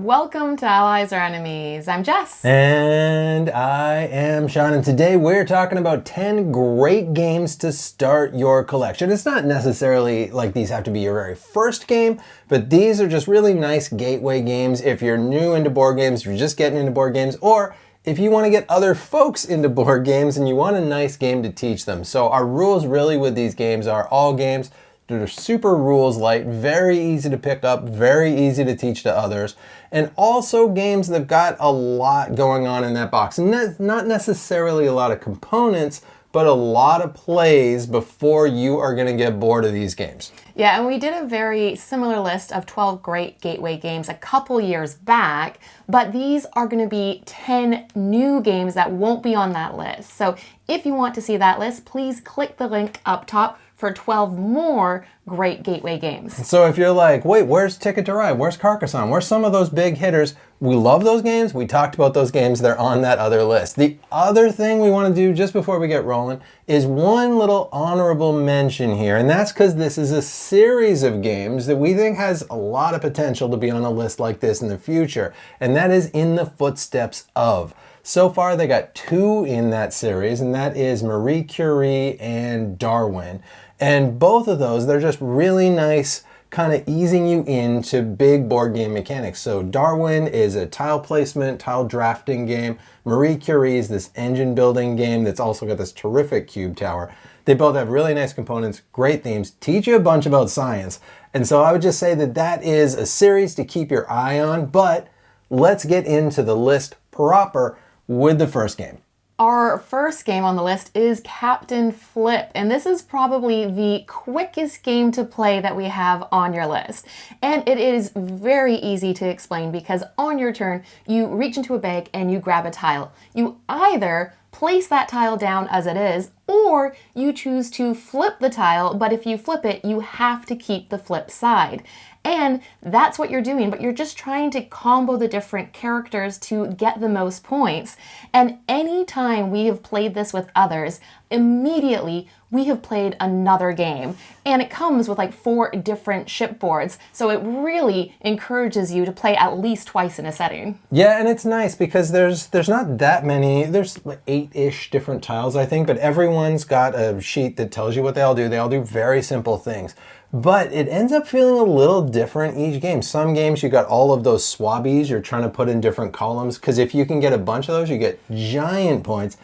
Welcome to Allies or Enemies. I'm Jess. And I am Sean, and today we're talking about 10 great games to start your collection. It's not necessarily like these have to be your very first game, but these are just really nice gateway games if you're new into board games, if you're just getting into board games, or if you want to get other folks into board games and you want a nice game to teach them. So our rules really with these games are all games that are super rules light, very easy to pick up, very easy to teach to others, and also games that have got a lot going on in that box. And not necessarily a lot of components, but a lot of plays before you are going to get bored of these games. Yeah, and we did a very similar list of 12 great gateway games a couple years back, but these are going to be 10 new games that won't be on that list. So if you want to see that list, please click the link up top for 12 more great gateway games. So if you're like, wait, where's Ticket to Ride? Where's Carcassonne? Where's some of those big hitters? We love those games. We talked about those games. They're on that other list. The other thing we want to do just before we get rolling is one little honorable mention here. And that's because this is a series of games that we think has a lot of potential to be on a list like this in the future. And that is In the Footsteps Of. So far, they got 2 in that series, and that is Marie Curie and Darwin. And both of those, they're just really nice, kind of easing you into big board game mechanics. So Darwin is a tile placement, tile drafting game. Marie Curie is this engine building game that's also got this terrific cube tower. They both have really nice components, great themes, teach you a bunch about science. And so I would just say that that is a series to keep your eye on, but let's get into the list proper with the first game. Our first game on the list is Captain Flip, and this is probably the quickest game to play that we have on your list. And it is very easy to explain because on your turn, you reach into a bag and you grab a tile. You either place that tile down as it is, or you choose to flip the tile, but if you flip it, you have to keep the flip side. And that's what you're doing, but you're just trying to combo the different characters to get the most points. And anytime we have played this with others, immediately we have played another game. And it comes with like 4 different shipboards, so it really encourages you to play at least twice in a setting. Yeah, and it's nice because there's not that many, there's like 8-ish different tiles, I think, but everyone's got a sheet that tells you what they all do. They all do very simple things. But it ends up feeling a little different each game. Some games you got all of those swabbies you're trying to put in different columns, because if you can get a bunch of those, you get giant points.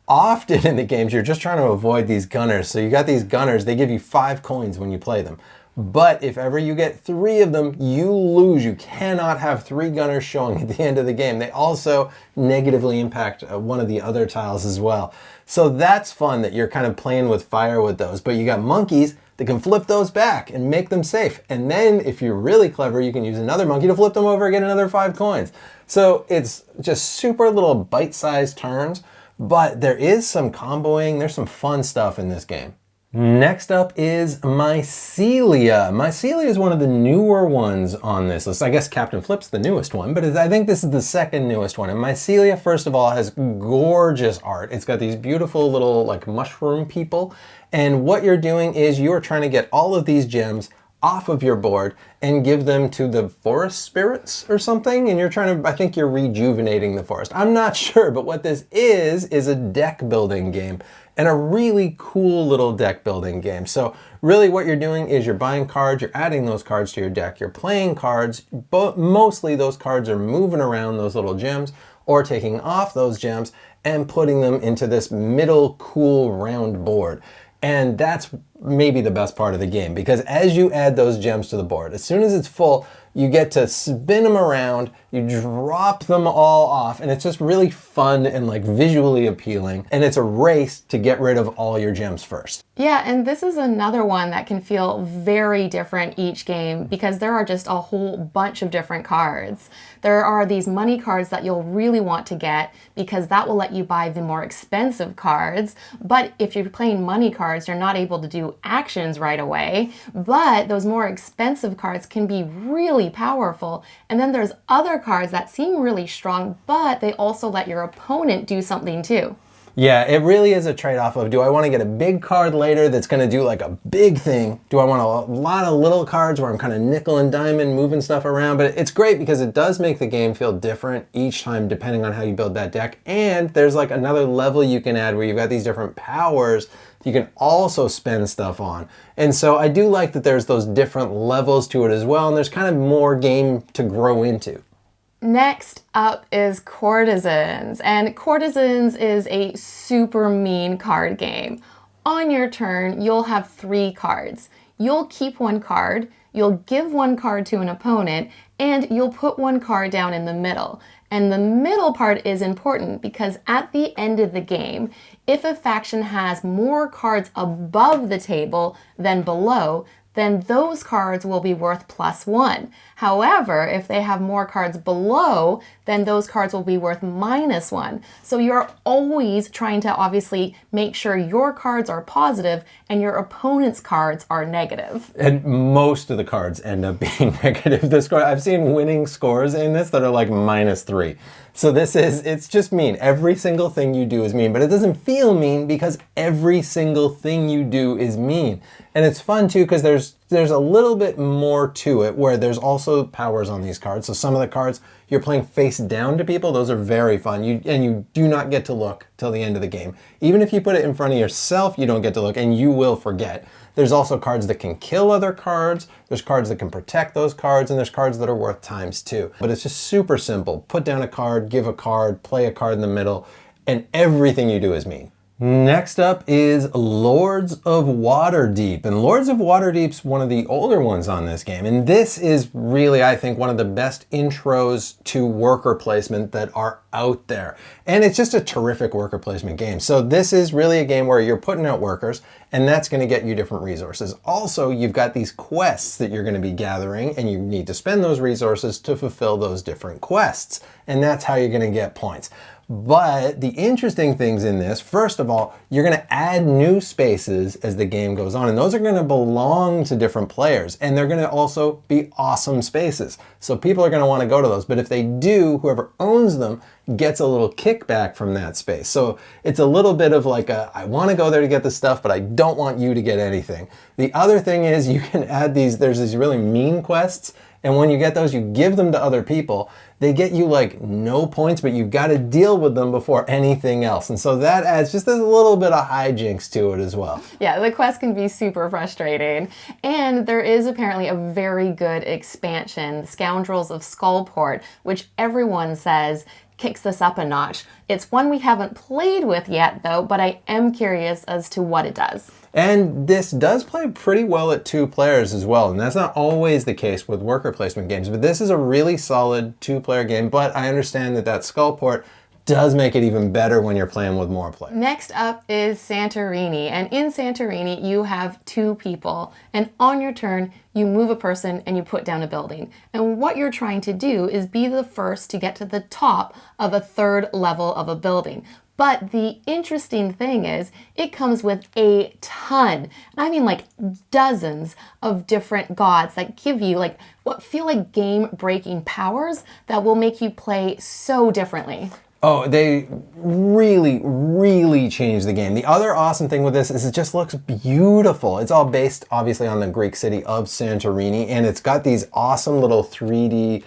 Often in the games, you're just trying to avoid these gunners. So you got these gunners, they give you 5 coins when you play them. But if ever you get 3 of them, you lose. You cannot have 3 gunners showing at the end of the game. They also negatively impact one of the other tiles as well. So that's fun that you're kind of playing with fire with those. But you got monkeys that can flip those back and make them safe. And then if you're really clever, you can use another monkey to flip them over and get another 5 coins. So it's just super little bite-sized turns, but there is some comboing. There's some fun stuff in this game. Next up is Mycelia. Mycelia is one of the newer ones on this list. I guess Captain Flip's the newest one, but I think this is the second newest one. And Mycelia, first of all, has gorgeous art. It's got these beautiful little like mushroom people. And what you're doing is you're trying to get all of these gems off of your board and give them to the forest spirits or something. And you're trying to, I think you're rejuvenating the forest. I'm not sure, but what this is a deck building game. And a really cool little deck building game. So really what you're doing is you're buying cards, you're adding those cards to your deck, you're playing cards, but mostly those cards are moving around those little gems or taking off those gems and putting them into this middle cool round board. And that's maybe the best part of the game, because as you add those gems to the board, as soon as it's full, you get to spin them around, you drop them all off, and it's just really fun and like visually appealing. And it's a race to get rid of all your gems first. Yeah, and this is another one that can feel very different each game because there are just a whole bunch of different cards. There are these money cards that you'll really want to get because that will let you buy the more expensive cards. But if you're playing money cards, you're not able to do actions right away. But those more expensive cards can be really powerful. And then there's other cards that seem really strong, but they also let your opponent do something too. Yeah, it really is a trade-off of, do I want to get a big card later that's going to do like a big thing? Do I want a lot of little cards where I'm kind of nickel and diamond moving stuff around? But it's great because it does make the game feel different each time depending on how you build that deck. And there's like another level you can add where you've got these different powers you can also spend stuff on. And so I do like that there's those different levels to it as well, and there's kind of more game to grow into. Next up is Courtisans, and Courtisans is a super mean card game. On your turn, you'll have 3 cards. You'll keep 1 card, you'll give 1 card to an opponent, and you'll put 1 card down in the middle. And the middle part is important because at the end of the game, if a faction has more cards above the table than below, then those cards will be worth +1. However, if they have more cards below, then those cards will be worth -1. So you're always trying to obviously make sure your cards are positive and your opponent's cards are negative. And most of the cards end up being negative. I've seen winning scores in this that are like -3. So it's just mean. Every single thing you do is mean, but it doesn't feel mean because every single thing you do is mean. And it's fun too because there's a little bit more to it where there's also powers on these cards. So some of the cards you're playing face down to people, those are very fun. You do not get to look till the end of the game. Even if you put it in front of yourself, you don't get to look and you will forget. There's also cards that can kill other cards, there's cards that can protect those cards, and there's cards that are worth ×2. But it's just super simple. Put down a card, give a card, play a card in the middle, and everything you do is mean. Next up is Lords of Waterdeep. And Lords of Waterdeep's one of the older ones on this game. And this is really, I think, one of the best intros to worker placement that are out there. And it's just a terrific worker placement game. So this is really a game where you're putting out workers, and that's going to get you different resources. Also, you've got these quests that you're going to be gathering, and you need to spend those resources to fulfill those different quests. And that's how you're going to get points. But the interesting things in this, first of all, you're going to add new spaces as the game goes on, and those are going to belong to different players, and they're going to also be awesome spaces. So people are going to want to go to those, but if they do, whoever owns them gets a little kickback from that space. So it's a little bit of like I want to go there to get the stuff, but I don't want you to get anything. The other thing is you can add there's these really mean quests, and when you get those, you give them to other people. They get you like no points, but you've got to deal with them before anything else. And so that adds just a little bit of hijinks to it as well. Yeah, the quest can be super frustrating. And there is apparently a very good expansion, Scoundrels of Skullport, which everyone says kicks this up a notch. It's one we haven't played with yet though, but I am curious as to what it does. And this does play pretty well at 2 players as well. And that's not always the case with worker placement games, but this is a really solid 2-player game. But I understand that Skullport does make it even better when you're playing with more players. Next up is Santorini, and in Santorini you have 2 people, and on your turn you move a person and you put down a building. And what you're trying to do is be the first to get to the top of a 3rd level of a building. But the interesting thing is it comes with a ton, and I mean like dozens of different gods that give you like what feel like game-breaking powers that will make you play so differently. Oh, they really, really changed the game. The other awesome thing with this is it just looks beautiful. It's all based, obviously, on the Greek city of Santorini, and it's got these awesome little 3D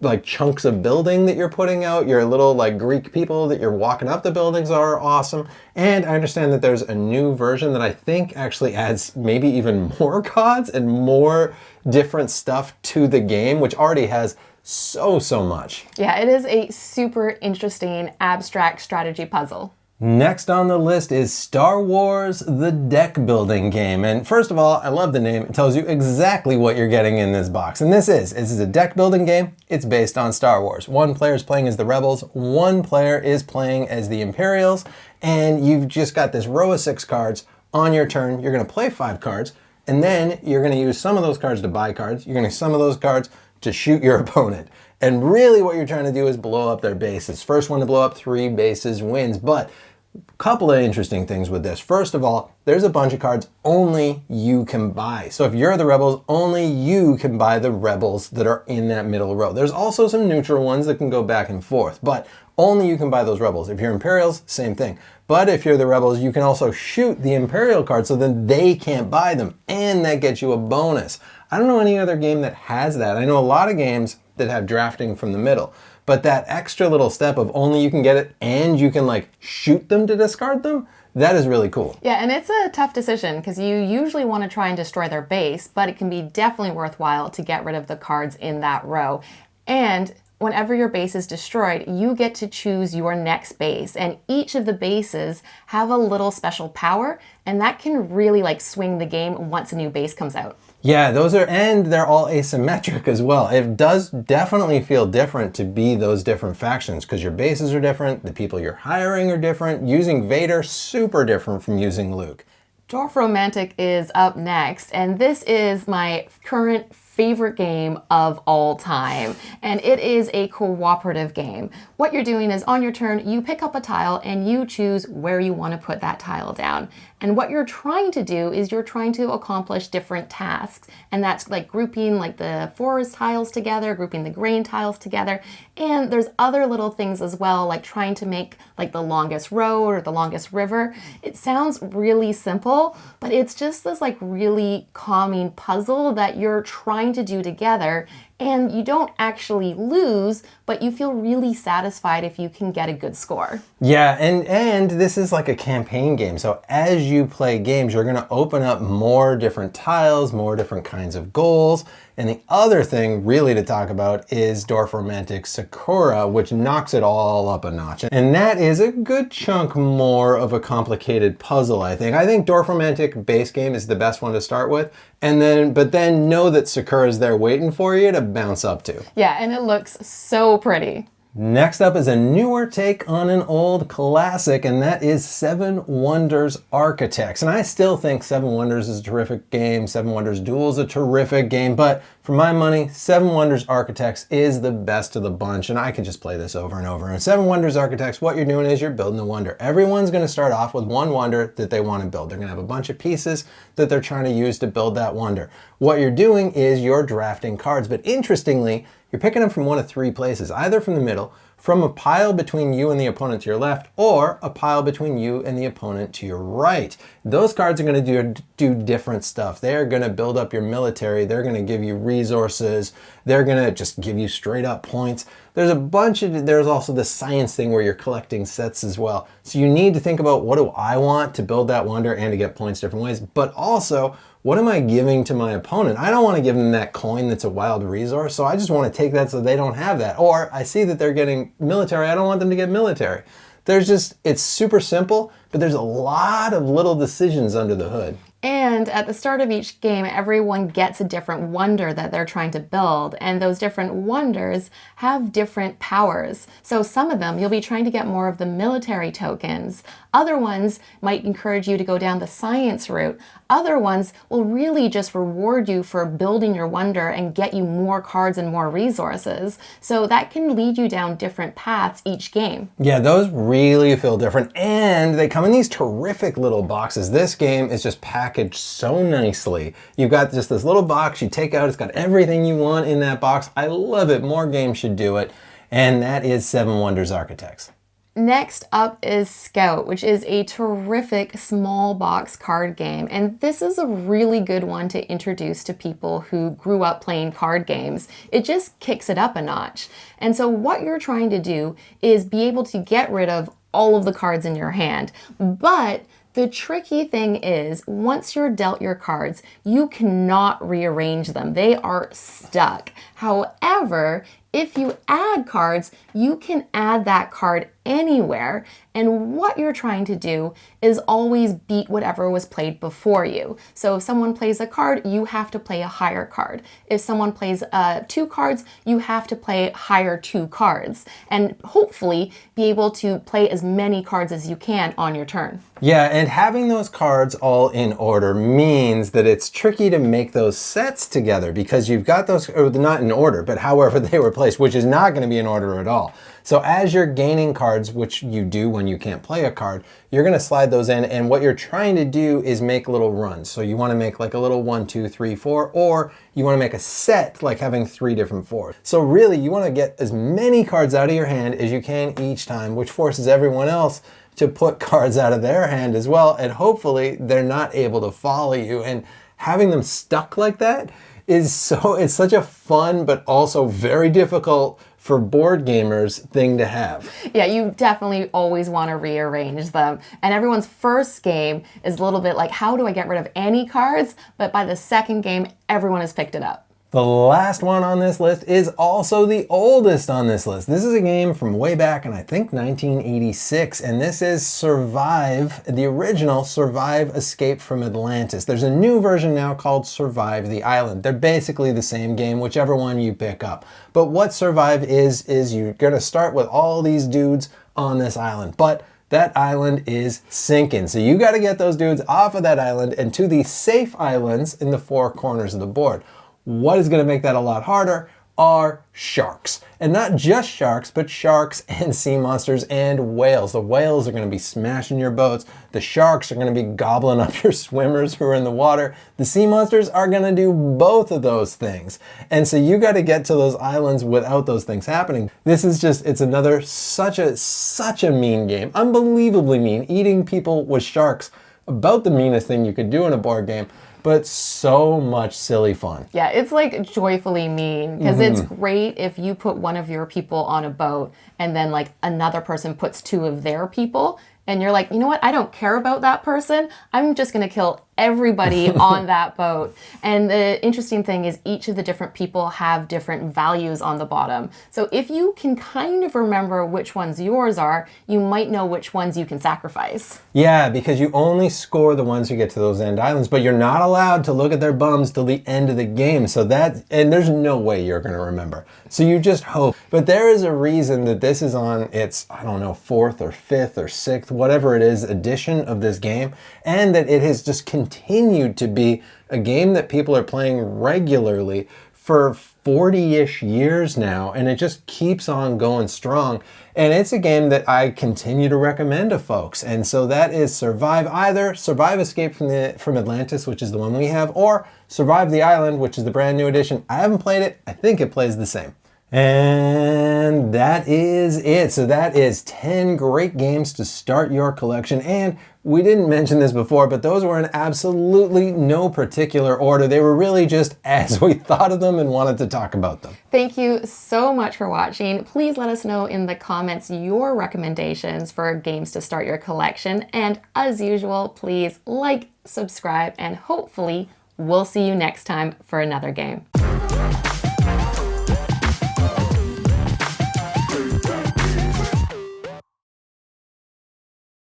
like chunks of building that you're putting out. Your little like Greek people that you're walking up the buildings are awesome. And I understand that there's a new version that I think actually adds maybe even more gods and more different stuff to the game, which already has so much. Yeah, it is a super interesting abstract strategy puzzle. Next on the list is Star Wars, the deck building game. And first of all, I love the name. It tells you exactly what you're getting in this box. And this is a deck building game. It's based on Star Wars. 1 player is playing as the Rebels, 1 player is playing as the Imperials, and you've just got this row of 6 cards. On your turn, you're going to play 5 cards, and then you're going to use some of those cards to buy cards. You're going to use some of those cards to shoot your opponent. And really what you're trying to do is blow up their bases. First one to blow up 3 bases wins, but Couple of interesting things with this. First of all, there's a bunch of cards only you can buy. So if you're the rebels, only you can buy the rebels that are in that middle row. There's also some neutral ones that can go back and forth, but only you can buy those rebels. If you're Imperials, same thing. But if you're the rebels, you can also shoot the Imperial cards so then they can't buy them, and that gets you a bonus. I don't know any other game that has that. I know a lot of games that have drafting from the middle, but that extra little step of only you can get it and you can like shoot them to discard them, that is really cool. Yeah, and it's a tough decision because you usually want to try and destroy their base, but it can be definitely worthwhile to get rid of the cards in that row. And whenever your base is destroyed, you get to choose your next base, and each of the bases have a little special power, and that can really like swing the game once a new base comes out. Yeah, and they're all asymmetric as well. It does definitely feel different to be those different factions because your bases are different, the people you're hiring are different. Using Vader, super different from using Luke. Dorfromantik is up next, and this is my current favorite game of all time, and it is a cooperative game. What you're doing is on your turn, you pick up a tile and you choose where you want to put that tile down. And what you're trying to do is you're trying to accomplish different tasks, and that's like grouping like the forest tiles together, grouping the grain tiles together, and there's other little things as well, like trying to make like the longest road or the longest river. It sounds really simple, but it's just this like really calming puzzle that you're trying to do together, and you don't actually lose, but you feel really satisfied if you can get a good score. Yeah, and this is like a campaign game. So as you play games, you're going to open up more different tiles, more different kinds of goals. And the other thing really to talk about is Dorfromantik Sakura, which knocks it all up a notch. And that is a good chunk more of a complicated puzzle, I think. I think Dorfromantik base game is the best one to start with. But then know that Sakura is there waiting for you to bounce up to. Yeah, and it looks so pretty. Next up is a newer take on an old classic, and that is Seven Wonders Architects. And I still think Seven Wonders is a terrific game. Seven Wonders Duel is a terrific game, but for my money, Seven Wonders Architects is the best of the bunch, and I could just play this over and over. And Seven Wonders Architects, what you're doing is you're building a wonder. Everyone's going to start off with one wonder that they want to build. They're going to have a bunch of pieces that they're trying to use to build that wonder. What you're doing is you're drafting cards, but interestingly, you're picking them from one of three places, either from the middle, from a pile between you and the opponent to your left, or a pile between you and the opponent to your right. Those cards are going to do different stuff. They're going to build up your military. They're going to give you resources. They're going to just give you straight up points. There's also the science thing where you're collecting sets as well. So you need to think about, what do I want to build that wonder and to get points different ways, but also, what am I giving to my opponent? I don't want to give them that coin that's a wild resource, so I just want to take that so they don't have that. Or I see that they're getting military, I don't want them to get military. It's super simple, but there's a lot of little decisions under the hood. And at the start of each game, everyone gets a different wonder that they're trying to build, and those different wonders have different powers. So some of them, you'll be trying to get more of the military tokens. Other ones might encourage you to go down the science route. Other ones will really just reward you for building your wonder and get you more cards and more resources. So that can lead you down different paths each game. Yeah, those really feel different, and they come in these terrific little boxes. This game is just packaged so nicely. You've got just this little box you take out. It's got everything you want in that box. I love it. More games should do it. And that is Seven Wonders Architects. Next up is Scout, which is a terrific small box card game. And this is a really good one to introduce to people who grew up playing card games. It just kicks it up a notch. And so what you're trying to do is be able to get rid of all of the cards in your hand. But the tricky thing is, once you're dealt your cards, you cannot rearrange them. They are stuck. However, if you add cards, you can add that card anywhere, and what you're trying to do is always beat whatever was played before you. So if someone plays a card, you have to play a higher card. If someone plays 2 cards, you have to play higher 2 cards, and hopefully be able to play as many cards as you can on your turn. Yeah, and having those cards all in order means that it's tricky to make those sets together because you've got those, or not in order, but however they were played. place, which is not going to be in order at all. So as you're gaining cards, which you do when you can't play a card, you're going to slide those in, and what you're trying to do is make little runs. So you want to make like a little 1, 2, 3, 4, or you want to make a set like having 3 different 4s. So really you want to get as many cards out of your hand as you can each time, which forces everyone else to put cards out of their hand as well, and hopefully they're not able to follow you. And having them stuck like that is it's such a fun but also very difficult for board gamers thing to have. Yeah, you definitely always want to rearrange them. And everyone's first game is a little bit like, how do I get rid of any cards? But by the second game, everyone has picked it up. The last one on this list is also the oldest on this list. This is a game from way back in, I think, 1986, and this is Survive, the original Survive Escape from Atlantis. There's a new version now called Survive the Island. They're basically the same game, whichever one you pick up. But what Survive is you're gonna start with all these dudes on this island, but that island is sinking. So you gotta get those dudes off of that island and to the safe islands in the 4 corners of the board. What is going to make that a lot harder are sharks. And not just sharks, but sharks and sea monsters and whales. The whales are going to be smashing your boats. The sharks are going to be gobbling up your swimmers who are in the water. The sea monsters are going to do both of those things. And so you got to get to those islands without those things happening. This is just, it's another such a mean game. Unbelievably mean. Eating people with sharks, about the meanest thing you could do in a board game. But so much silly fun. Yeah, it's like joyfully mean, because it's great if you put one of your people on a boat and then like another person puts 2 of their people and you're like, you know what, I don't care about that person. I'm just gonna kill everybody on that boat. And the interesting thing is each of the different people have different values on the bottom. So if you can kind of remember which ones yours are, you might know which ones you can sacrifice. Yeah, because you only score the ones who get to those end islands, but you're not allowed to look at their bums till the end of the game. So and there's no way you're gonna remember. So you just hope. But there is a reason that this is on its, I don't know, 4th or 5th or 6th, whatever it is, edition of this game, and that it has just continued to be a game that people are playing regularly for 40-ish years now, and it just keeps on going strong. And it's a game that I continue to recommend to folks. And so that is Survive, either Survive Escape from Atlantis, which is the one we have, or Survive the Island, which is the brand new edition. I haven't played it. I think it plays the same. And that is it. So that is 10 great games to start your collection. And we didn't mention this before, but those were in absolutely no particular order. They were really just as we thought of them and wanted to talk about them. Thank you so much for watching. Please let us know in the comments your recommendations for games to start your collection. And as usual, please like, subscribe, and hopefully we'll see you next time for another game.